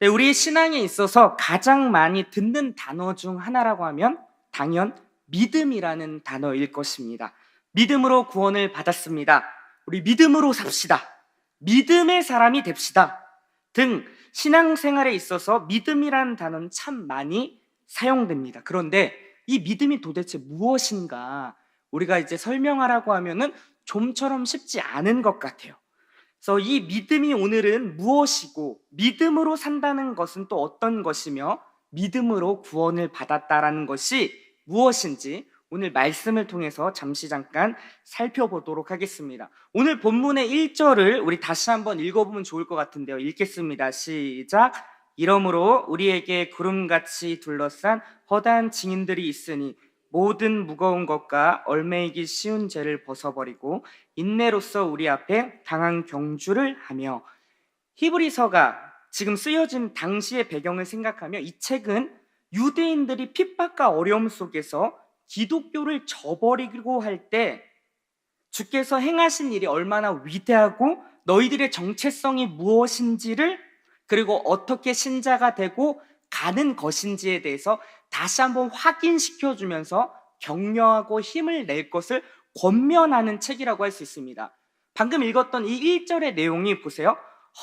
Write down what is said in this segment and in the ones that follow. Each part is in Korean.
네, 우리 신앙에 있어서 가장 많이 듣는 단어 중 하나라고 하면 당연 믿음이라는 단어일 것입니다. 믿음으로 구원을 받았습니다. 우리 믿음으로 삽시다. 믿음의 사람이 됩시다. 등 신앙생활에 있어서 믿음이라는 단어는 참 많이 사용됩니다. 그런데 이 믿음이 도대체 무엇인가 우리가 이제 설명하라고 하면은 좀처럼 쉽지 않은 것 같아요. 그래서 이 믿음이 오늘은 무엇이고 믿음으로 산다는 것은 또 어떤 것이며 믿음으로 구원을 받았다라는 것이 무엇인지 오늘 말씀을 통해서 잠깐 살펴보도록 하겠습니다. 오늘 본문의 1절을 우리 다시 한번 읽어보면 좋을 것 같은데요. 읽겠습니다. 시작. 이러므로 우리에게 구름같이 둘러싼 허다한 증인들이 있으니 모든 무거운 것과 얽매이기 쉬운 죄를 벗어버리고 인내로써 우리 앞에 당한 경주를 하며. 히브리서가 지금 쓰여진 당시의 배경을 생각하며 이 책은 유대인들이 핍박과 어려움 속에서 기독교를 저버리고 할 때 주께서 행하신 일이 얼마나 위대하고 너희들의 정체성이 무엇인지를, 그리고 어떻게 신자가 되고 가는 것인지에 대해서 다시 한번 확인시켜 주면서 격려하고 힘을 낼 것을 권면하는 책이라고 할 수 있습니다. 방금 읽었던 이 1절의 내용이 보세요.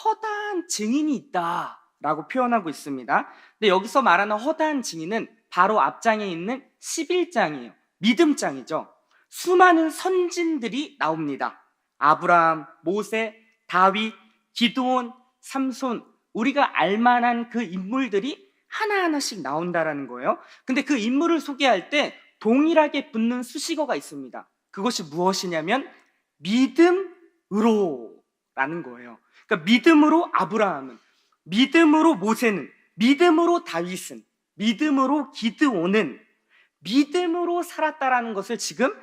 허다한 증인이 있다 라고 표현하고 있습니다. 근데 여기서 말하는 허다한 증인은 바로 앞장에 있는 11장이에요. 믿음장이죠. 수많은 선진들이 나옵니다. 아브라함, 모세, 다윗, 기드온, 삼손, 우리가 알만한 그 인물들이 하나하나씩 나온다라는 거예요. 근데 그 인물을 소개할 때 동일하게 붙는 수식어가 있습니다. 그것이 무엇이냐면 믿음으로 라는 거예요. 그러니까 믿음으로 아브라함은, 믿음으로 모세는, 믿음으로 다윗은, 믿음으로 기드온은 믿음으로 살았다라는 것을 지금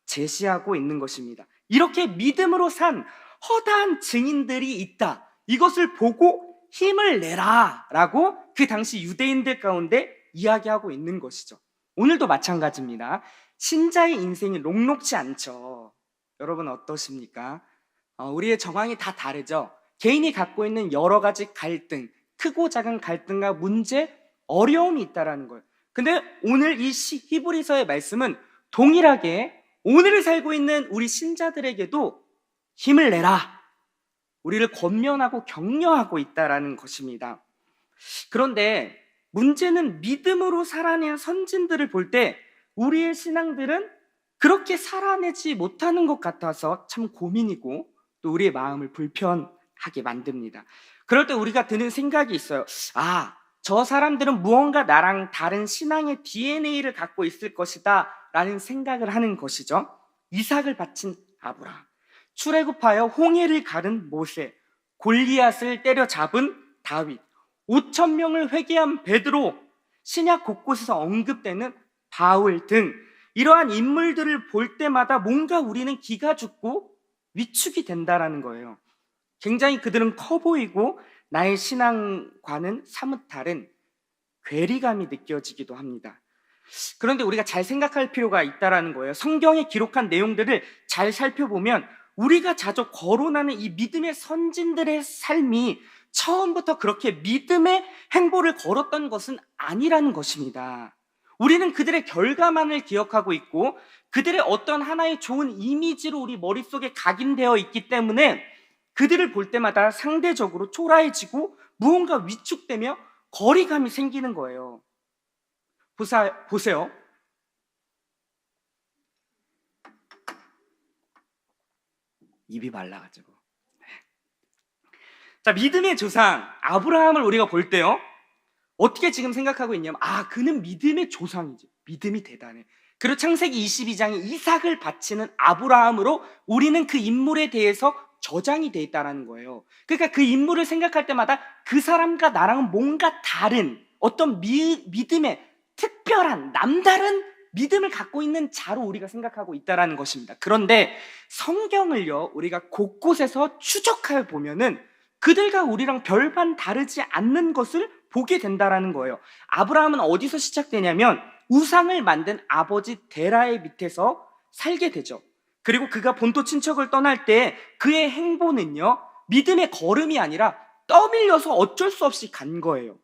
제시하고 있는 것입니다. 이렇게 믿음으로 산 허다한 증인들이 있다, 이것을 보고 힘을 내라 라고 그 당시 유대인들 가운데 이야기하고 있는 것이죠. 오늘도 마찬가지입니다. 신자의 인생이 녹록지 않죠. 여러분 어떠십니까? 우리의 정황이 다 다르죠. 개인이 갖고 있는 여러 가지 갈등, 크고 작은 갈등과 문제, 어려움이 있다라는 거예요. 근데 오늘 이 히브리서의 말씀은 동일하게 오늘을 살고 있는 우리 신자들에게도 힘을 내라, 우리를 권면하고 격려하고 있다라는 것입니다. 그런데 문제는 믿음으로 살아낸 선진들을 볼 때 우리의 신앙들은 그렇게 살아내지 못하는 것 같아서 참 고민이고 또 우리의 마음을 불편하게 만듭니다. 그럴 때 우리가 드는 생각이 있어요. 저 사람들은 무언가 나랑 다른 신앙의 DNA를 갖고 있을 것이다 라는 생각을 하는 것이죠. 이삭을 바친 아브라함, 출애굽하여 홍해를 가른 모세, 골리앗을 때려잡은 다윗, 5천 명을 회개한 베드로, 신약 곳곳에서 언급되는 바울 등 이러한 인물들을 볼 때마다 뭔가 우리는 기가 죽고 위축이 된다라는 거예요. 굉장히 그들은 커 보이고 나의 신앙과는 사뭇 다른 괴리감이 느껴지기도 합니다. 그런데 우리가 잘 생각할 필요가 있다라는 거예요. 성경에 기록한 내용들을 잘 살펴보면 우리가 자주 거론하는 이 믿음의 선진들의 삶이 처음부터 그렇게 믿음의 행보를 걸었던 것은 아니라는 것입니다. 우리는 그들의 결과만을 기억하고 있고 그들의 어떤 하나의 좋은 이미지로 우리 머릿속에 각인되어 있기 때문에 그들을 볼 때마다 상대적으로 초라해지고 무언가 위축되며 거리감이 생기는 거예요. 보세요. 입이 말라가지고. 자, 믿음의 조상 아브라함을 우리가 볼 때요, 어떻게 지금 생각하고 있냐면 그는 믿음의 조상이지, 믿음이 대단해. 그리고 창세기 22장에 이삭을 바치는 아브라함으로 우리는 그 인물에 대해서 저장이 돼 있다는 거예요. 그러니까 그 인물을 생각할 때마다 그 사람과 나랑은 뭔가 다른 어떤 믿음의 특별한 남다른 믿음을 갖고 있는 자로 우리가 생각하고 있다는 것입니다. 그런데 성경을요, 우리가 곳곳에서 추적해 보면은 그들과 우리랑 별반 다르지 않는 것을 보게 된다는 거예요. 아브라함은 어디서 시작되냐면 우상을 만든 아버지 데라의 밑에서 살게 되죠. 그리고 그가 본토 친척을 떠날 때 그의 행보는요, 믿음의 걸음이 아니라 떠밀려서 어쩔 수 없이 간 거예요.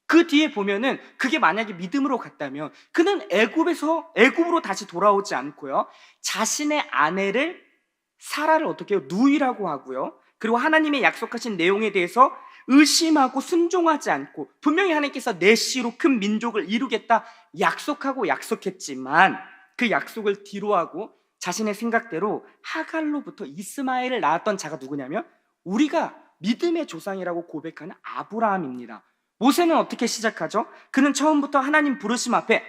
그 뒤에 보면은 그게 만약에 믿음으로 갔다면 그는 애굽으로 다시 돌아오지 않고요, 자신의 아내를 사라를 어떻게 해요? 누이라고 하고요, 그리고 하나님의 약속하신 내용에 대해서 의심하고 순종하지 않고, 분명히 하나님께서 내 씨로 큰 민족을 이루겠다 약속하고 약속했지만 그 약속을 뒤로하고 자신의 생각대로 하갈로부터 이스마엘을 낳았던 자가 누구냐면 우리가 믿음의 조상이라고 고백하는 아브라함입니다. 모세는 어떻게 시작하죠? 그는 처음부터 하나님 부르심 앞에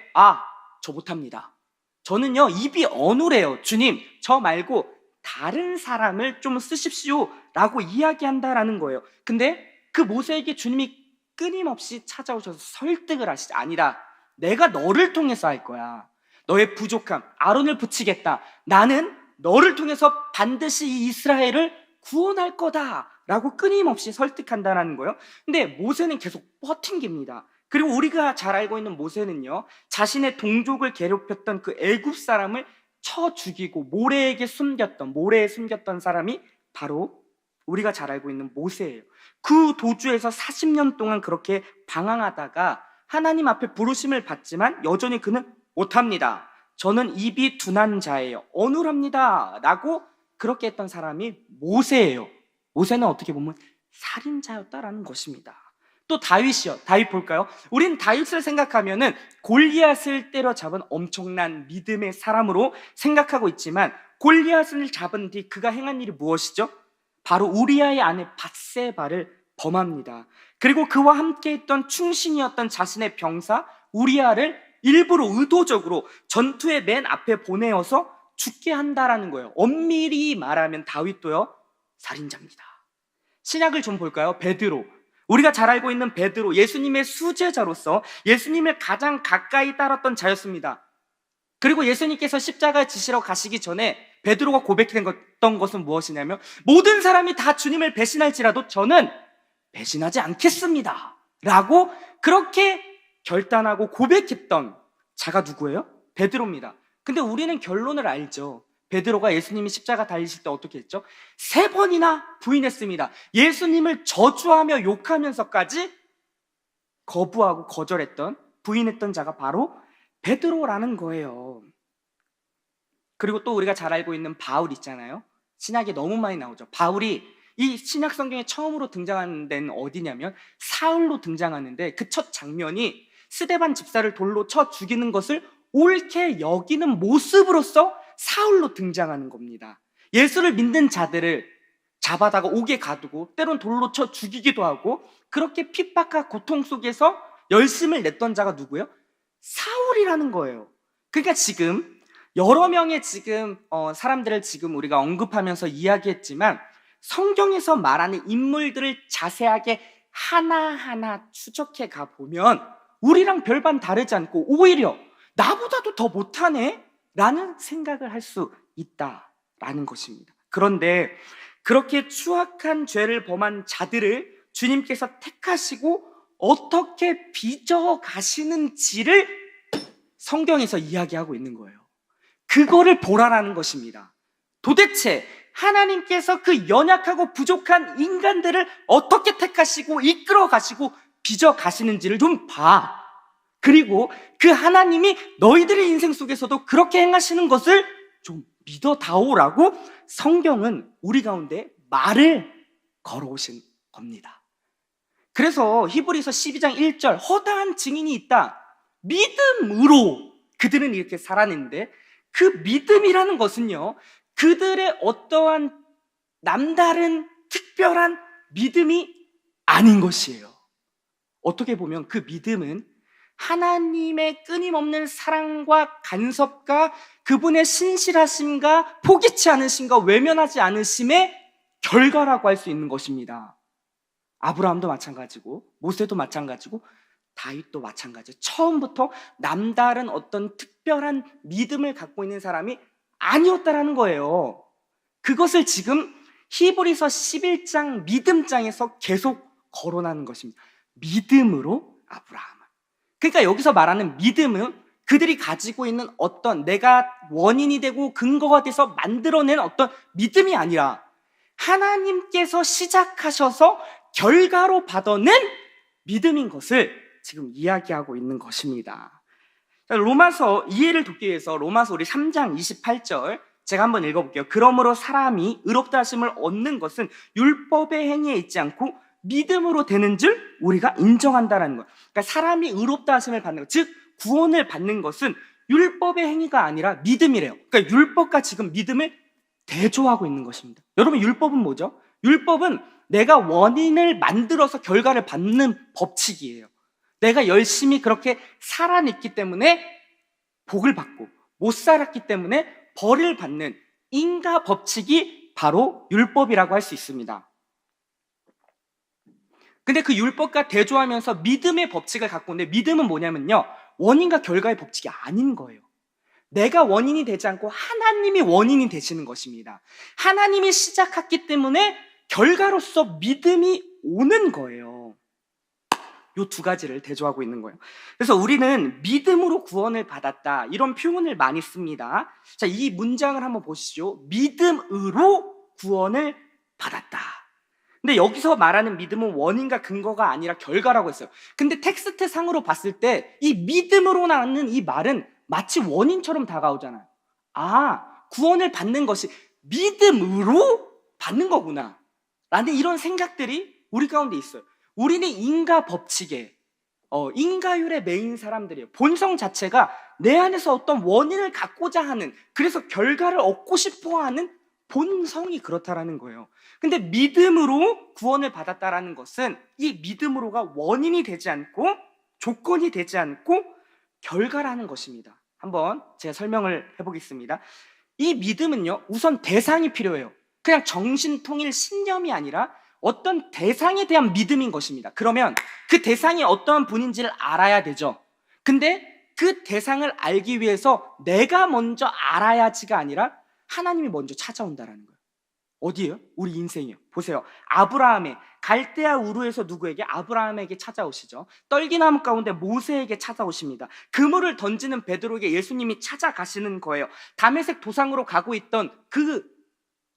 저 못합니다. 저는요 입이 어눌해요. 주님, 저 말고 다른 사람을 좀 쓰십시오 라고 이야기한다라는 거예요. 근데 그 모세에게 주님이 끊임없이 찾아오셔서 설득을 하시지. 아니라 내가 너를 통해서 할 거야. 너의 부족함, 아론을 붙이겠다. 나는 너를 통해서 반드시 이 이스라엘을 구원할 거다 라고 끊임없이 설득한다는 거예요. 근데 모세는 계속 버팅깁니다. 그리고 우리가 잘 알고 있는 모세는요, 자신의 동족을 괴롭혔던 그 애굽 사람을 쳐 죽이고 모래에 숨겼던 사람이 바로 우리가 잘 알고 있는 모세예요. 그 도주에서 40년 동안 그렇게 방황하다가 하나님 앞에 부르심을 받지만 여전히 그는 못합니다. 저는 입이 둔한 자예요. 어눌합니다 라고 그렇게 했던 사람이 모세예요. 모세는 어떻게 보면 살인자였다라는 것입니다. 또 다윗이요. 다윗 볼까요? 우린 다윗을 생각하면은 골리앗을 때려잡은 엄청난 믿음의 사람으로 생각하고 있지만, 골리앗을 잡은 뒤 그가 행한 일이 무엇이죠? 바로 우리아의 아내 밧세바를 범합니다. 그리고 그와 함께 있던 충신이었던 자신의 병사 우리아를 일부러 의도적으로 전투의 맨 앞에 보내어서 죽게 한다라는 거예요. 엄밀히 말하면 다윗도요 살인자입니다. 신약을 좀 볼까요? 베드로. 우리가 잘 알고 있는 베드로, 예수님의 수제자로서 예수님을 가장 가까이 따랐던 자였습니다. 그리고 예수님께서 십자가에 지시러 가시기 전에 베드로가 고백했던 것은 무엇이냐면, 모든 사람이 다 주님을 배신할지라도 저는 배신하지 않겠습니다 라고 그렇게 결단하고 고백했던 자가 누구예요? 베드로입니다. 근데 우리는 결론을 알죠. 베드로가 예수님이 십자가 달리실 때 어떻게 했죠? 3번이나 부인했습니다. 예수님을 저주하며 욕하면서까지 거부하고 부인했던 자가 바로 베드로라는 거예요. 그리고 또 우리가 잘 알고 있는 바울 있잖아요. 신약에 너무 많이 나오죠. 바울이 이 신약 성경에 처음으로 등장하는 데는 어디냐면 사울로 등장하는데, 그 첫 장면이 스데반 집사를 돌로 쳐 죽이는 것을 옳게 여기는 모습으로서 사울로 등장하는 겁니다. 예수를 믿는 자들을 잡아다가 옥에 가두고 때론 돌로 쳐 죽이기도 하고 그렇게 핍박과 고통 속에서 열심을 냈던 자가 누구예요? 사울이라는 거예요. 그러니까 지금 여러 명의 사람들을 지금 우리가 언급하면서 이야기했지만, 성경에서 말하는 인물들을 자세하게 하나하나 추적해 가보면 우리랑 별반 다르지 않고 오히려 나보다도 더 못하네 라는 생각을 할 수 있다라는 것입니다. 그런데 그렇게 추악한 죄를 범한 자들을 주님께서 택하시고 어떻게 빚어가시는지를 성경에서 이야기하고 있는 거예요. 그거를 보라라는 것입니다. 도대체 하나님께서 그 연약하고 부족한 인간들을 어떻게 택하시고 이끌어 가시고 빚어 가시는지를 좀 봐. 그리고 그 하나님이 너희들의 인생 속에서도 그렇게 행하시는 것을 좀 믿어다오라고 성경은 우리 가운데 말을 걸어오신 겁니다. 그래서 히브리서 12장 1절, 허다한 증인이 있다. 믿음으로 그들은 이렇게 살아냈는데, 그 믿음이라는 것은요, 그들의 어떠한 남다른 특별한 믿음이 아닌 것이에요. 어떻게 보면 그 믿음은 하나님의 끊임없는 사랑과 간섭과 그분의 신실하심과 포기치 않으심과 외면하지 않으심의 결과라고 할 수 있는 것입니다. 아브라함도 마찬가지고 모세도 마찬가지고 다윗도 마찬가지예요. 처음부터 남다른 어떤 특별한 믿음을 갖고 있는 사람이 아니었다라는 거예요. 그것을 지금 히브리서 11장 믿음장에서 계속 거론하는 것입니다. 믿음으로 아브라함. 그러니까 여기서 말하는 믿음은 그들이 가지고 있는 어떤 내가 원인이 되고 근거가 돼서 만들어낸 어떤 믿음이 아니라 하나님께서 시작하셔서 결과로 받아낸 믿음인 것을 지금 이야기하고 있는 것입니다. 로마서 이해를 돕기 위해서 로마서 우리 3장 28절 제가 한번 읽어볼게요. 그러므로 사람이 의롭다 하심을 얻는 것은 율법의 행위에 있지 않고 믿음으로 되는 줄 우리가 인정한다라는 거예요. 그러니까 사람이 의롭다 하심을 받는 것, 즉 구원을 받는 것은 율법의 행위가 아니라 믿음이래요. 그러니까 율법과 지금 믿음을 대조하고 있는 것입니다. 여러분, 율법은 뭐죠? 율법은 내가 원인을 만들어서 결과를 받는 법칙이에요. 내가 열심히 그렇게 살아냈기 때문에 복을 받고 못 살았기 때문에 벌을 받는 인과 법칙이 바로 율법이라고 할 수 있습니다. 근데 그 율법과 대조하면서 믿음의 법칙을 갖고 있는데, 믿음은 뭐냐면요, 원인과 결과의 법칙이 아닌 거예요. 내가 원인이 되지 않고 하나님이 원인이 되시는 것입니다. 하나님이 시작했기 때문에 결과로서 믿음이 오는 거예요. 이 두 가지를 대조하고 있는 거예요. 그래서 우리는 믿음으로 구원을 받았다, 이런 표현을 많이 씁니다. 자, 이 문장을 한번 보시죠. 믿음으로 구원을 받았다. 근데 여기서 말하는 믿음은 원인과 근거가 아니라 결과라고 했어요. 근데 텍스트 상으로 봤을 때 이 믿음으로 나오는 이 말은 마치 원인처럼 다가오잖아요. 아, 구원을 받는 것이 믿음으로 받는 거구나 라는 이런 생각들이 우리 가운데 있어요. 우리는 인과 법칙에 인과율에 매인 사람들이에요. 본성 자체가 내 안에서 어떤 원인을 갖고자 하는, 그래서 결과를 얻고 싶어하는 본성이 그렇다라는 거예요. 근데 믿음으로 구원을 받았다라는 것은 이 믿음으로가 원인이 되지 않고 조건이 되지 않고 결과라는 것입니다. 한번 제가 설명을 해보겠습니다. 이 믿음은요, 우선 대상이 필요해요. 그냥 정신통일 신념이 아니라 어떤 대상에 대한 믿음인 것입니다. 그러면 그 대상이 어떠한 분인지를 알아야 되죠. 근데 그 대상을 알기 위해서 내가 먼저 알아야지가 아니라 하나님이 먼저 찾아온다라는 거예요. 어디예요? 우리 인생이요. 보세요. 아브라함의 갈대아 우르에서 누구에게? 아브라함에게 찾아오시죠. 떨기나무 가운데 모세에게 찾아오십니다. 그물을 던지는 베드로에게 예수님이 찾아가시는 거예요. 다메섹 도상으로 가고 있던 그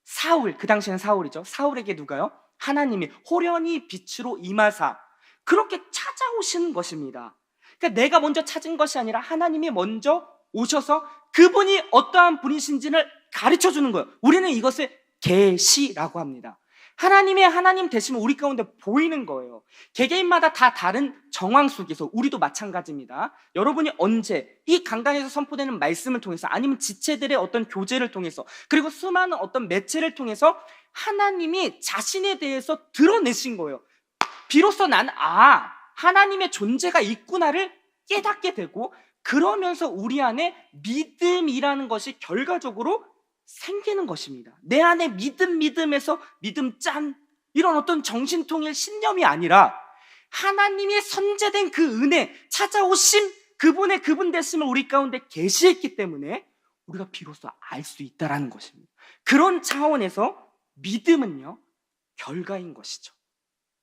사울, 그 당시에는 사울이죠. 사울에게 누가요? 하나님이 호련히 빛으로 임하사 그렇게 찾아오시는 것입니다. 그러니까 내가 먼저 찾은 것이 아니라 하나님이 먼저 오셔서 그분이 어떠한 분이신지를 가르쳐 주는 거예요. 우리는 이것을 계시라고 합니다. 하나님의 하나님 되심은 우리 가운데 보이는 거예요. 개개인마다 다 다른 정황 속에서 우리도 마찬가지입니다. 여러분이 언제 이 강단에서 선포되는 말씀을 통해서, 아니면 지체들의 어떤 교제를 통해서, 그리고 수많은 어떤 매체를 통해서 하나님이 자신에 대해서 드러내신 거예요. 비로소 나는 하나님의 존재가 있구나를 깨닫게 되고, 그러면서 우리 안에 믿음이라는 것이 결과적으로 생기는 것입니다. 내 안에 믿음에서 믿음 짠, 이런 어떤 정신통일 신념이 아니라 하나님의 선제된 그 은혜, 찾아오심, 그분의 그분 됐음을 우리 가운데 계시했기 때문에 우리가 비로소 알 수 있다라는 것입니다. 그런 차원에서 믿음은요, 결과인 것이죠.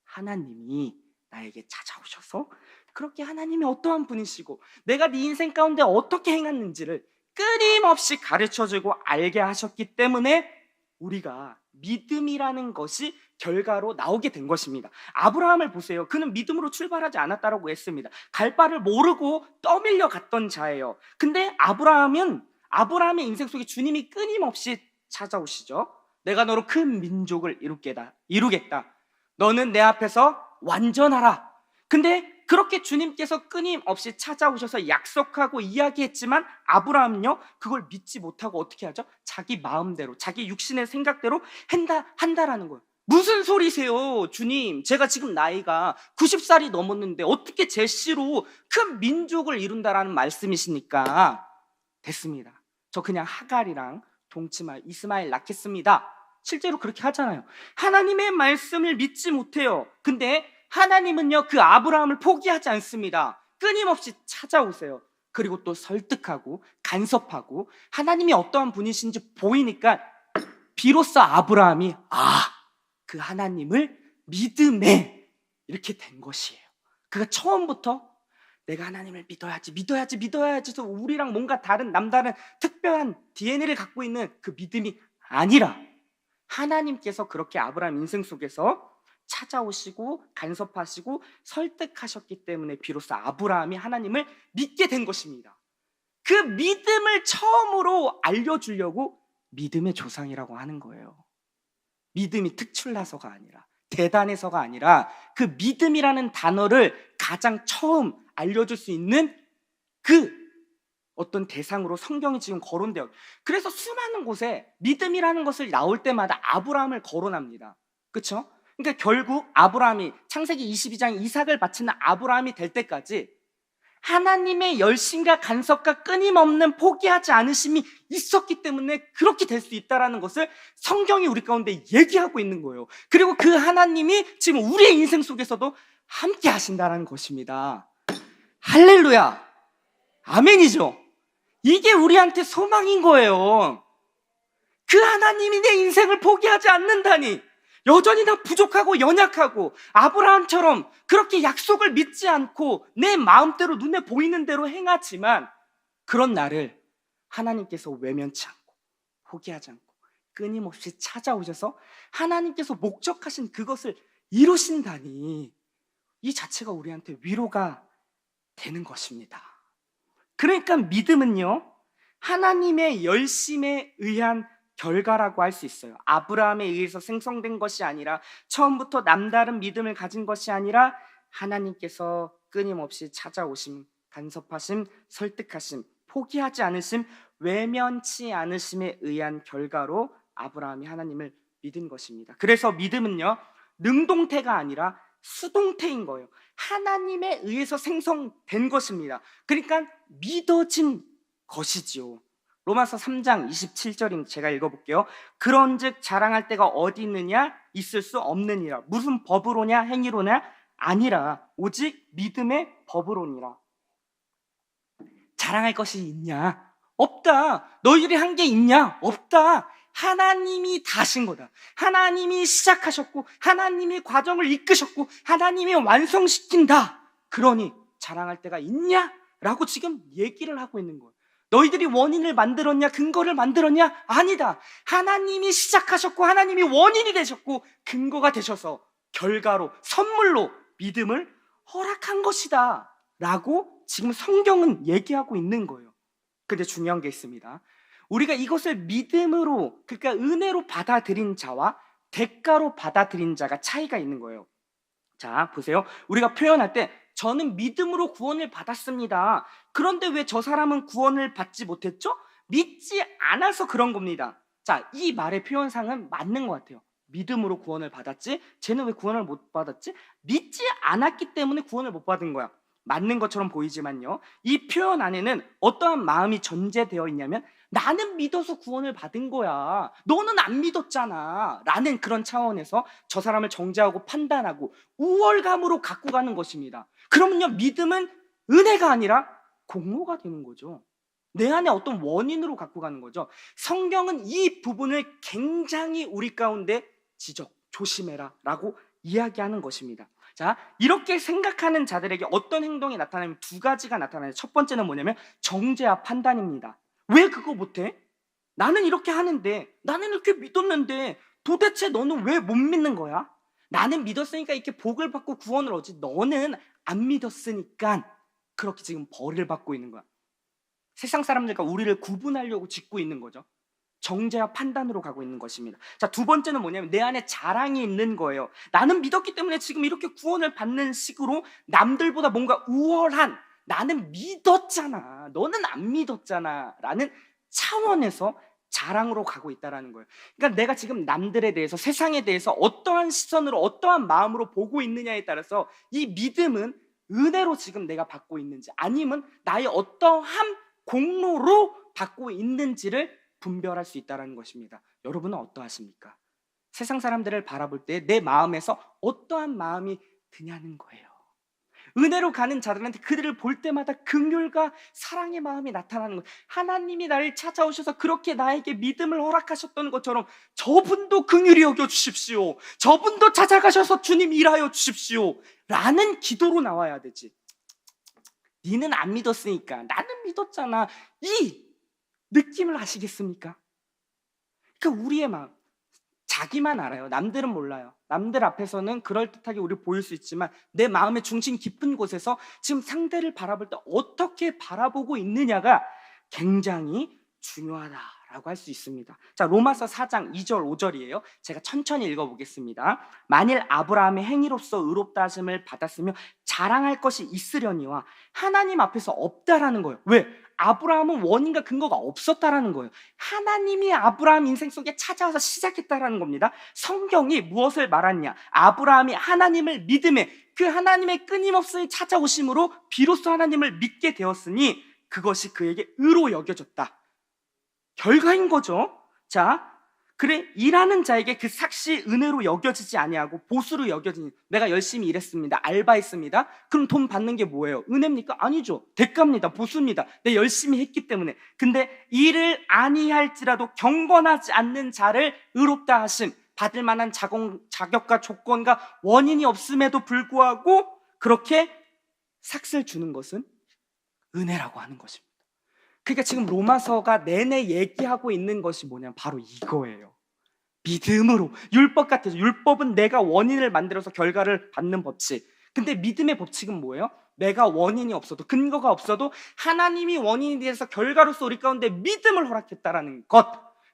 하나님이 나에게 찾아오셔서 그렇게 하나님이 어떠한 분이시고 내가 네 인생 가운데 어떻게 행했는지를 끊임없이 가르쳐주고 알게 하셨기 때문에 우리가 믿음이라는 것이 결과로 나오게 된 것입니다. 아브라함을 보세요. 그는 믿음으로 출발하지 않았다라고 했습니다. 갈 바를 모르고 떠밀려 갔던 자예요. 근데 아브라함의 인생 속에 주님이 끊임없이 찾아오시죠. 내가 너로 큰 민족을 이루겠다. 너는 내 앞에서 완전하라. 근데 그렇게 주님께서 끊임없이 찾아오셔서 약속하고 이야기했지만 아브라함은요, 그걸 믿지 못하고 어떻게 하죠? 자기 마음대로, 자기 육신의 생각대로 한다라는 거예요. 무슨 소리세요, 주님? 제가 지금 나이가 90살이 넘었는데 어떻게 제 씨로 큰 민족을 이룬다라는 말씀이시니까 됐습니다. 저 그냥 하갈이랑 동치마 이스마엘 낳겠습니다. 실제로 그렇게 하잖아요. 하나님의 말씀을 믿지 못해요. 근데 하나님은요, 그 아브라함을 포기하지 않습니다. 끊임없이 찾아오세요. 그리고 또 설득하고 간섭하고 하나님이 어떠한 분이신지 보이니까 비로소 아브라함이 그 하나님을 믿음에 이렇게 된 것이에요. 그가 처음부터 내가 하나님을 믿어야지 해서 우리랑 뭔가 남다른 특별한 DNA를 갖고 있는 그 믿음이 아니라 하나님께서 그렇게 아브라함 인생 속에서 찾아오시고 간섭하시고 설득하셨기 때문에 비로소 아브라함이 하나님을 믿게 된 것입니다. 그 믿음을 처음으로 알려주려고 믿음의 조상이라고 하는 거예요. 믿음이 특출나서가 아니라, 대단해서가 아니라, 그 믿음이라는 단어를 가장 처음 알려줄 수 있는 그 어떤 대상으로 성경이 지금 거론되어, 그래서 수많은 곳에 믿음이라는 것을 나올 때마다 아브라함을 거론합니다. 그렇죠? 그러니까 결국 아브라함이 창세기 22장 이삭을 바치는 아브라함이 될 때까지 하나님의 열심과 간섭과 끊임없는 포기하지 않으심이 있었기 때문에 그렇게 될 수 있다는 것을 성경이 우리 가운데 얘기하고 있는 거예요. 그리고 그 하나님이 지금 우리의 인생 속에서도 함께 하신다는 것입니다. 할렐루야, 아멘이죠. 이게 우리한테 소망인 거예요. 그 하나님이 내 인생을 포기하지 않는다니, 여전히 나 부족하고 연약하고 아브라함처럼 그렇게 약속을 믿지 않고 내 마음대로 눈에 보이는 대로 행하지만, 그런 나를 하나님께서 외면치 않고 포기하지 않고 끊임없이 찾아오셔서 하나님께서 목적하신 그것을 이루신다니, 이 자체가 우리한테 위로가 되는 것입니다. 그러니까 믿음은요, 하나님의 열심에 의한 결과라고 할 수 있어요. 아브라함에 의해서 생성된 것이 아니라, 처음부터 남다른 믿음을 가진 것이 아니라, 하나님께서 끊임없이 찾아오심, 간섭하심, 설득하심, 포기하지 않으심, 외면치 않으심에 의한 결과로 아브라함이 하나님을 믿은 것입니다. 그래서 믿음은요, 능동태가 아니라 수동태인 거예요. 하나님에 의해서 생성된 것입니다. 그러니까 믿어진 것이지요. 로마서 3장 27절인 제가 읽어볼게요. 그런즉 자랑할 때가 어디 있느냐? 있을 수 없느니라. 무슨 법으로냐? 행위로냐? 아니라 오직 믿음의 법으로니라. 자랑할 것이 있냐? 없다. 너희들이 한 게 있냐? 없다. 하나님이 다 하신 거다. 하나님이 시작하셨고, 하나님이 과정을 이끄셨고, 하나님이 완성시킨다. 그러니 자랑할 때가 있냐? 라고 지금 얘기를 하고 있는 거예요. 너희들이 원인을 만들었냐? 근거를 만들었냐? 아니다. 하나님이 시작하셨고, 하나님이 원인이 되셨고, 근거가 되셔서 결과로, 선물로 믿음을 허락한 것이다 라고 지금 성경은 얘기하고 있는 거예요. 근데 중요한 게 있습니다. 우리가 이것을 믿음으로, 그러니까 은혜로 받아들인 자와 대가로 받아들인 자가 차이가 있는 거예요. 자, 보세요. 우리가 표현할 때 저는 믿음으로 구원을 받았습니다. 그런데 왜 저 사람은 구원을 받지 못했죠? 믿지 않아서 그런 겁니다. 자, 이 말의 표현상은 맞는 것 같아요. 믿음으로 구원을 받았지? 쟤는 왜 구원을 못 받았지? 믿지 않았기 때문에 구원을 못 받은 거야. 맞는 것처럼 보이지만요, 이 표현 안에는 어떠한 마음이 전제되어 있냐면, 나는 믿어서 구원을 받은 거야, 너는 안 믿었잖아 라는 그런 차원에서 저 사람을 정죄하고 판단하고 우월감으로 갖고 가는 것입니다. 그러면요, 믿음은 은혜가 아니라 공로가 되는 거죠. 내 안에 어떤 원인으로 갖고 가는 거죠. 성경은 이 부분을 굉장히 우리 가운데 조심해라 라고 이야기하는 것입니다. 자, 이렇게 생각하는 자들에게 어떤 행동이 나타나면 두 가지가 나타나요. 첫 번째는 뭐냐면 정죄와 판단입니다. 왜 그거 못해? 나는 이렇게 하는데, 나는 이렇게 믿었는데 도대체 너는 왜 못 믿는 거야? 나는 믿었으니까 이렇게 복을 받고 구원을 얻지, 너는 안 믿었으니까 그렇게 지금 벌을 받고 있는 거야. 세상 사람들과 우리를 구분하려고 짓고 있는 거죠. 정죄와 판단으로 가고 있는 것입니다. 자, 두 번째는 뭐냐면 내 안에 자랑이 있는 거예요. 나는 믿었기 때문에 지금 이렇게 구원을 받는 식으로 남들보다 뭔가 우월한, 나는 믿었잖아, 너는 안 믿었잖아 라는 차원에서 자랑으로 가고 있다는 거예요. 그러니까 내가 지금 남들에 대해서, 세상에 대해서 어떠한 시선으로, 어떠한 마음으로 보고 있느냐에 따라서 이 믿음은 은혜로 지금 내가 받고 있는지, 아니면 나의 어떠한 공로로 받고 있는지를 분별할 수 있다는 것입니다. 여러분은 어떠하십니까? 세상 사람들을 바라볼 때 내 마음에서 어떠한 마음이 드냐는 거예요. 은혜로 가는 자들한테 그들을 볼 때마다 긍휼과 사랑의 마음이 나타나는 거예요. 하나님이 나를 찾아오셔서 그렇게 나에게 믿음을 허락하셨던 것처럼 저분도 긍휼히 여겨주십시오, 저분도 찾아가셔서 주님 일하여 주십시오 라는 기도로 나와야 되지. 니는 안 믿었으니까 나는 믿었잖아, 이 느낌을 아시겠습니까? 그러니까 우리의 마음, 자기만 알아요. 남들은 몰라요. 남들 앞에서는 그럴듯하게 우리 보일 수 있지만 내 마음의 중심 깊은 곳에서 지금 상대를 바라볼 때 어떻게 바라보고 있느냐가 굉장히 중요하다라고 할 수 있습니다. 자, 로마서 4장 2절 5절이에요. 제가 천천히 읽어보겠습니다. 만일 아브라함의 행위로서 의롭다 하심을 받았으며 자랑할 것이 있으려니와 하나님 앞에서 없다라는 거예요. 왜? 아브라함은 원인과 근거가 없었다라는 거예요. 하나님이 아브라함 인생 속에 찾아와서 시작했다라는 겁니다. 성경이 무엇을 말하냐? 아브라함이 하나님을 믿음에 그 하나님의 끊임없이 찾아오심으로 비로소 하나님을 믿게 되었으니 그것이 그에게 의로 여겨졌다. 결과인 거죠. 자, 그래 일하는 자에게 그 삭시 은혜로 여겨지지 아니하고 보수로 여겨지니 내가 열심히 일했습니다. 알바했습니다. 그럼 돈 받는 게 뭐예요? 은혜입니까? 아니죠. 대가입니다. 보수입니다. 내 열심히 했기 때문에. 근데 일을 아니할지라도 경건하지 않는 자를 의롭다 하심, 받을 만한 자격과 조건과 원인이 없음에도 불구하고 그렇게 삭스를 주는 것은 은혜라고 하는 것입니다. 그러니까 지금 로마서가 내내 얘기하고 있는 것이 뭐냐면 바로 이거예요. 믿음으로. 율법 같아서 율법은 내가 원인을 만들어서 결과를 받는 법칙. 근데 믿음의 법칙은 뭐예요? 내가 원인이 없어도 근거가 없어도 하나님이 원인이 돼서 결과로서 우리 가운데 믿음을 허락했다라는 것.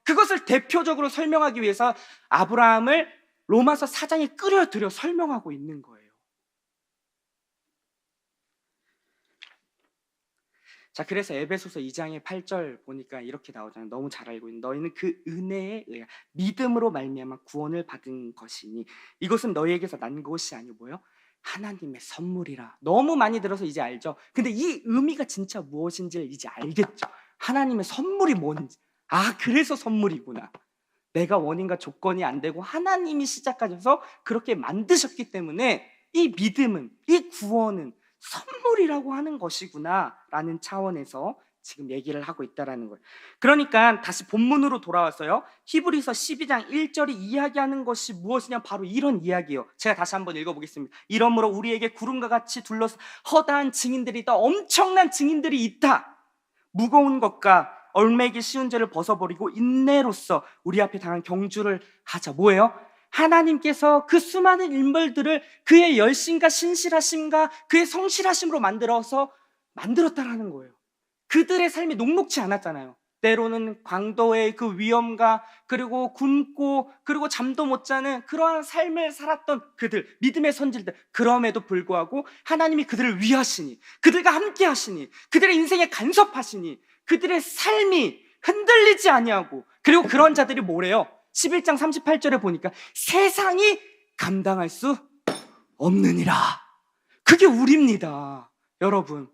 그것을 대표적으로 설명하기 위해서 아브라함을 로마서 4장에 끌어들여 설명하고 있는 거예요. 자, 그래서 에베소서 2장의 8절 보니까 이렇게 나오잖아요. 너무 잘 알고 있는 너희는 그 은혜에 의해 믿음으로 말미암아 구원을 받은 것이니 이것은 너희에게서 난 것이 아니고 뭐예요? 하나님의 선물이라. 너무 많이 들어서 이제 알죠. 근데 이 의미가 진짜 무엇인지를 이제 알겠죠. 하나님의 선물이 뭔지. 아, 그래서 선물이구나. 내가 원인과 조건이 안 되고 하나님이 시작하셔서 그렇게 만드셨기 때문에 이 믿음은, 이 구원은 선물이라고 하는 것이구나 라는 차원에서 지금 얘기를 하고 있다라는 거예요. 그러니까 다시 본문으로 돌아와서요, 히브리서 12장 1절이 이야기하는 것이 무엇이냐, 바로 이런 이야기예요. 제가 다시 한번 읽어보겠습니다. 이러므로 우리에게 구름과 같이 둘러서 허다한 증인들이 있다. 엄청난 증인들이 있다. 무거운 것과 얼매기 쉬운 죄를 벗어버리고 인내로서 우리 앞에 당한 경주를 하자. 뭐예요? 하나님께서 그 수많은 인물들을 그의 열심과 신실하심과 그의 성실하심으로 만들었다라는 거예요. 그들의 삶이 녹록지 않았잖아요. 때로는 광도의 그 위험과 그리고 굶고 그리고 잠도 못 자는 그러한 삶을 살았던 그들, 믿음의 선질들. 그럼에도 불구하고 하나님이 그들을 위하시니, 그들과 함께 하시니, 그들의 인생에 간섭하시니, 그들의 삶이 흔들리지 아니하고, 그리고 그런 자들이 뭐래요? 11장 38절에 보니까 세상이 감당할 수 없느니라. 그게 우리입니다. 여러분,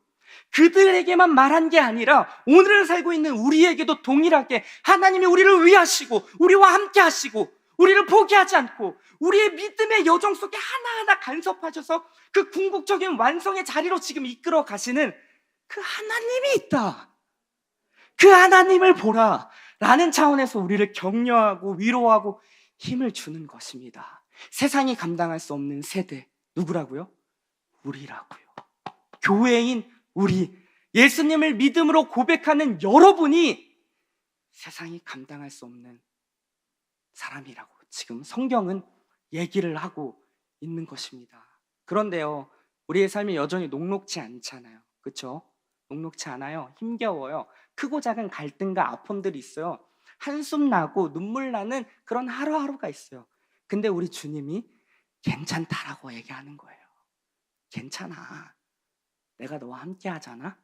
그들에게만 말한 게 아니라 오늘을 살고 있는 우리에게도 동일하게 하나님이 우리를 위하시고 우리와 함께 하시고 우리를 포기하지 않고 우리의 믿음의 여정 속에 하나하나 간섭하셔서 그 궁극적인 완성의 자리로 지금 이끌어 가시는 그 하나님이 있다. 그 하나님을 보라 라는 차원에서 우리를 격려하고 위로하고 힘을 주는 것입니다. 세상이 감당할 수 없는 세대, 누구라고요? 우리라고요. 교회인 우리, 예수님을 믿음으로 고백하는 여러분이 세상이 감당할 수 없는 사람이라고 지금 성경은 얘기를 하고 있는 것입니다. 그런데요, 우리의 삶이 여전히 녹록지 않잖아요. 그렇죠? 녹록지 않아요. 힘겨워요. 크고 작은 갈등과 아픔들이 있어요. 한숨 나고 눈물 나는 그런 하루하루가 있어요. 근데 우리 주님이 괜찮다라고 얘기하는 거예요. 괜찮아. 내가 너와 함께 하잖아.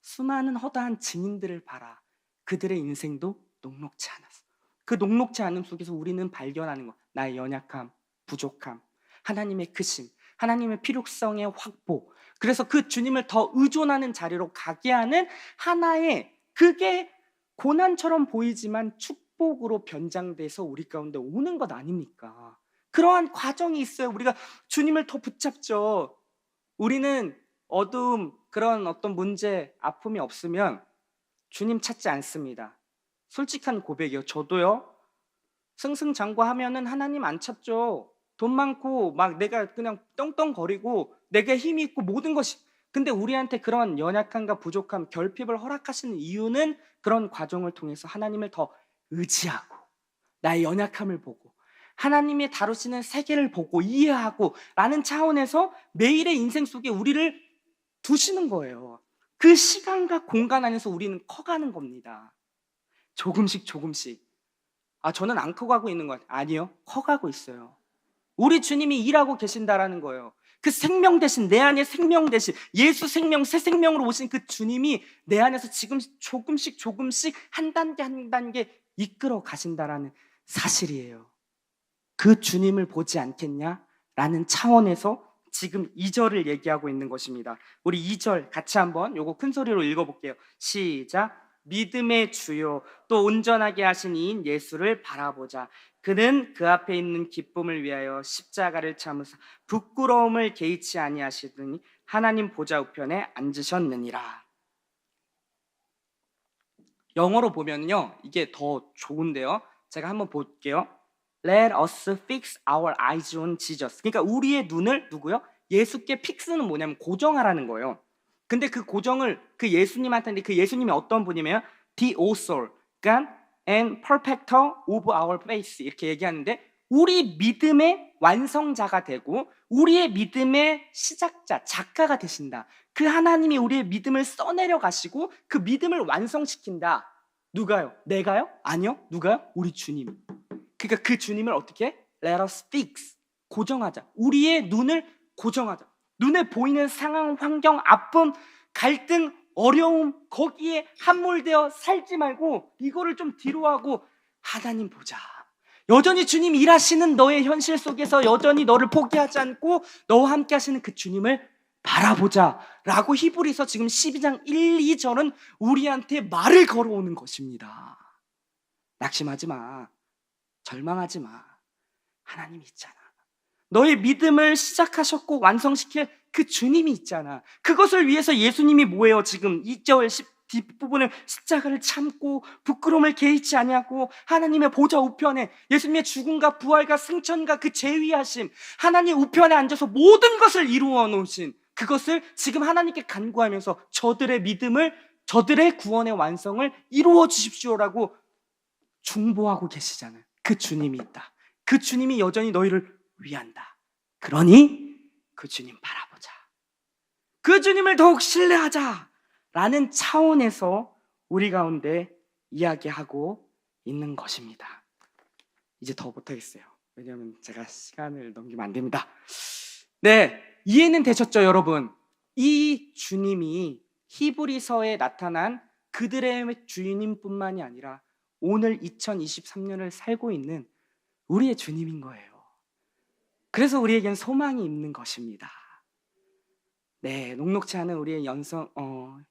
수많은 허다한 증인들을 봐라. 그들의 인생도 녹록지 않았어. 그 녹록지 않음 속에서 우리는 발견하는 것, 나의 연약함, 부족함, 하나님의 크심, 하나님의 필요성의 확보. 그래서 그 주님을 더 의존하는 자리로 가게 하는 하나의, 그게 고난처럼 보이지만 축복으로 변장돼서 우리 가운데 오는 것 아닙니까? 그러한 과정이 있어요. 우리가 주님을 더 붙잡죠. 우리는 어두움, 그런 어떤 문제, 아픔이 없으면 주님 찾지 않습니다. 솔직한 고백이요. 저도요. 승승장구하면은 하나님 안 찾죠. 돈 많고 막 내가 그냥 떵떵거리고 내게 힘이 있고 모든 것이, 근데 우리한테 그런 연약함과 부족함, 결핍을 허락하시는 이유는 그런 과정을 통해서 하나님을 더 의지하고 나의 연약함을 보고 하나님의 다루시는 세계를 보고 이해하고 라는 차원에서 매일의 인생 속에 우리를 두시는 거예요. 그 시간과 공간 안에서 우리는 커가는 겁니다. 조금씩 조금씩. 저는 안 커가고 있는 것 같아요. 아니요, 커가고 있어요. 우리 주님이 일하고 계신다라는 거예요. 그 생명 대신, 내 안에 생명 대신 예수 생명, 새 생명으로 오신 그 주님이 내 안에서 지금 조금씩 조금씩 한 단계 한 단계 이끌어 가신다라는 사실이에요. 그 주님을 보지 않겠냐라는 차원에서 지금 2절을 얘기하고 있는 것입니다. 우리 2절 같이 한번 요거 큰 소리로 읽어볼게요. 시작. 믿음의 주요 또 온전하게 하신 이인 예수를 바라보자. 그는 그 앞에 있는 기쁨을 위하여 십자가를 참으사 부끄러움을 개의치 아니하시더니 하나님 보좌 우편에 앉으셨느니라. 영어로 보면요 이게 더 좋은데요. 제가 한번 볼게요. Let us fix our eyes on Jesus. 그러니까 우리의 눈을 누구요? 예수께 픽스는 뭐냐면 고정하라는 거예요. 근데 그 고정을 그 예수님한테 했는데 그 예수님이 어떤 분이면 The author, 그러니까 and perfecter of our faith 이렇게 얘기하는데 우리 믿음의 완성자가 되고 우리의 믿음의 시작자, 작가가 되신다. 그 하나님이 우리의 믿음을 써내려 가시고 그 믿음을 완성시킨다. 누가요? 내가요? 아니요. 누가요? 우리 주님. 그러니까 그 주님을 어떻게? Let us fix, 고정하자. 우리의 눈을 고정하자. 눈에 보이는 상황, 환경, 아픔, 갈등, 어려움 거기에 함몰되어 살지 말고 이거를 좀 뒤로 하고 하나님 보자. 여전히 주님이 일하시는 너의 현실 속에서 여전히 너를 포기하지 않고 너와 함께 하시는 그 주님을 바라보자 라고 히브리서 지금 12장 1, 2절은 우리한테 말을 걸어오는 것입니다. 낙심하지 마. 절망하지 마. 하나님이 있잖아. 너의 믿음을 시작하셨고 완성시킬 그 주님이 있잖아. 그것을 위해서 예수님이 뭐예요? 지금 2절 뒷부분을 십자가를 참고 부끄러움을 개의치 아니하고 하나님의 보좌 우편에 예수님의 죽음과 부활과 승천과 그 재위하심, 하나님 우편에 앉아서 모든 것을 이루어 놓으신 그것을 지금 하나님께 간구하면서 저들의 믿음을, 저들의 구원의 완성을 이루어 주십시오라고 중보하고 계시잖아요. 그 주님이 있다. 그 주님이 여전히 너희를 위한다. 그러니 그 주님 바라보자. 그 주님을 더욱 신뢰하자 라는 차원에서 우리 가운데 이야기하고 있는 것입니다. 이제 더 못하겠어요. 왜냐하면 제가 시간을 넘기면 안 됩니다. 네, 이해는 되셨죠 여러분? 이 주님이 히브리서에 나타난 그들의 주님뿐만이 아니라 오늘 2023년을 살고 있는 우리의 주님인 거예요. 그래서 우리에겐 소망이 있는 것입니다. 네, 녹록지 않은 우리의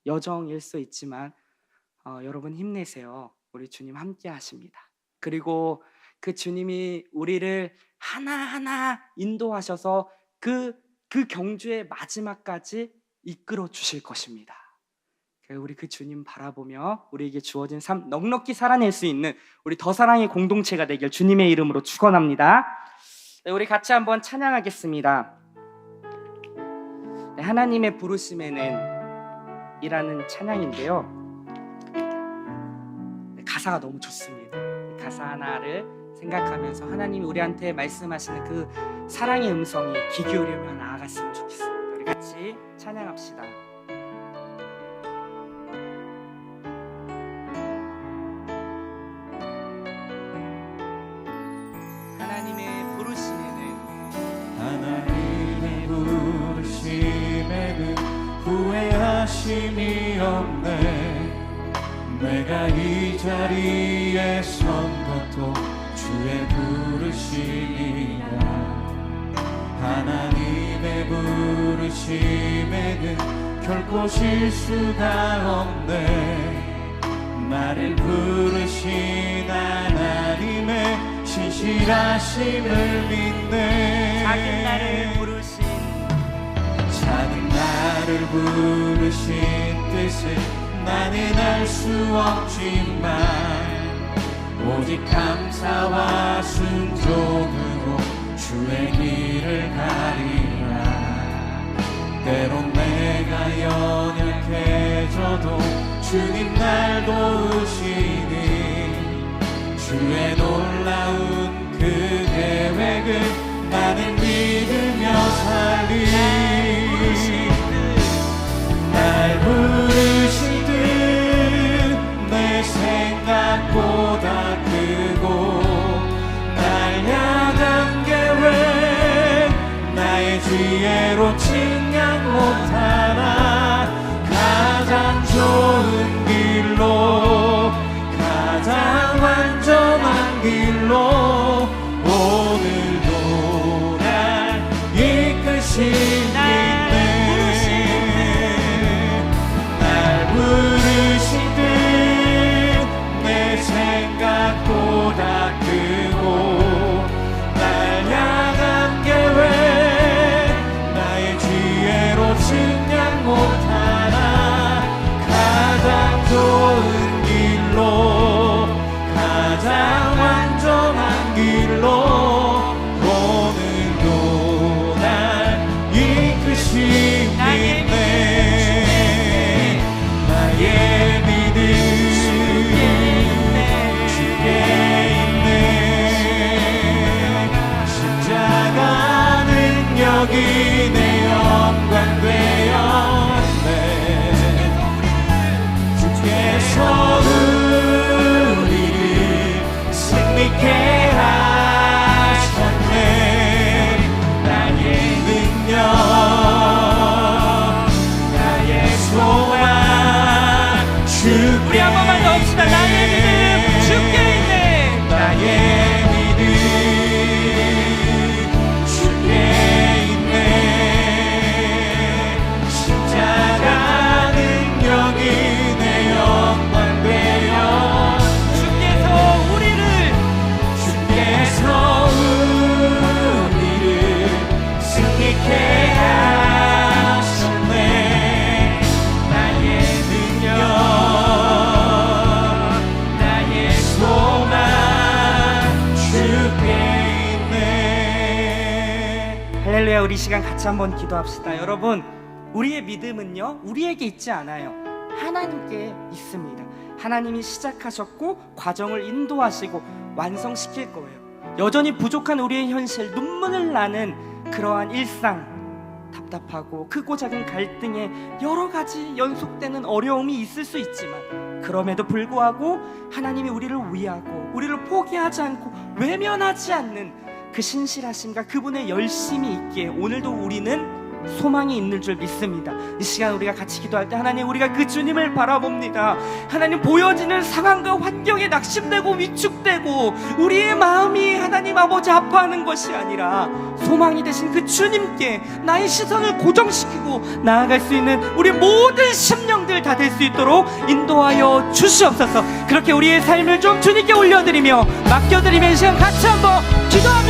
여정일 수 있지만 여러분 힘내세요. 우리 주님 함께 하십니다. 그리고 그 주님이 우리를 하나하나 인도하셔서 그 경주의 마지막까지 이끌어 주실 것입니다. 우리 그 주님 바라보며 우리에게 주어진 삶 넉넉히 살아낼 수 있는 우리 더 사랑의 공동체가 되길 주님의 이름으로 축원합니다. 네, 우리 같이 한번 찬양하겠습니다. 네, 하나님의 부르심에는 이라는 찬양인데요. 네, 가사가 너무 좋습니다. 가사 하나를 생각하면서 하나님이 우리한테 말씀하시는 그 사랑의 음성이 귀 기울이며 나아갔으면 좋겠습니다. 우리 같이 찬양합시다. 후회하심이 없네. 내가 이 자리에 선 것도 주의 부르심이야. 하나님의 부르심에는 결코 실수가 없네. 나를 부르신 하나님의 신실하심을 믿네. 작은 나를 부르신 나를 부르신 뜻을 나는 알 수 없지만 오직 감사와 순종으로 주의 길을 가리라. 때론 내가 연약해져도 주님 날 도우시니 주의 놀라운 그대 계획은 나는 믿으며 살리. 날 부르시듯 내 생각보다 크고 날 향한 계획 나의 지혜로 측량 못하나 가장 좋은 길로 가장 완전한 길로 오늘도 날 이끄시네. 날 부르시듯 내 생각보다 크고 날 향한 계획 나의 지혜로 측량 못하나 가장 좋은 길로 가장 완전한 길로 오늘도 날 이끄시네. 나의 믿음 주께 있네. 십자가 능력이 내 영광 되었네. 주께서 우리를 승리케 하셨네. 나의 능력 나의 소망 우리 한 번만 더 합시다. 나의 믿음 주께 있네. 나의 믿음 주께 있네. 십자가 능력이 내 영광 되어 주께서 우리를 승리케 하셨네. 나의 능력 나의 소망 주께 있네. 할렐루야. 우리 시간 같이 한번 기도합시다. 여러분, 우리의 믿음은요 우리에게 있지 않아요. 하나님께 있습니다. 하나님이 시작하셨고 과정을 인도하시고 완성시킬 거예요. 여전히 부족한 우리의 현실, 눈물을 나는 그러한 일상, 답답하고 크고 작은 갈등에 여러 가지 연속되는 어려움이 있을 수 있지만 그럼에도 불구하고 하나님이 우리를 위하고 우리를 포기하지 않고 외면하지 않는 그 신실하심과 그분의 열심이 있기에 오늘도 우리는 소망이 있는 줄 믿습니다. 이 시간 우리가 같이 기도할 때 하나님, 우리가 그 주님을 바라봅니다. 하나님, 보여지는 상황과 환경에 낙심되고 위축되고 우리의 마음이 하나님 아버지 아파하는 것이 아니라 소망이 되신 그 주님께 나의 시선을 고정시키고 나아갈 수 있는 우리 모든 심령들 다 될 수 있도록 인도하여 주시옵소서. 그렇게 우리의 삶을 좀 주님께 올려드리며 맡겨드리며 이 시간 같이 한번 기도합니다.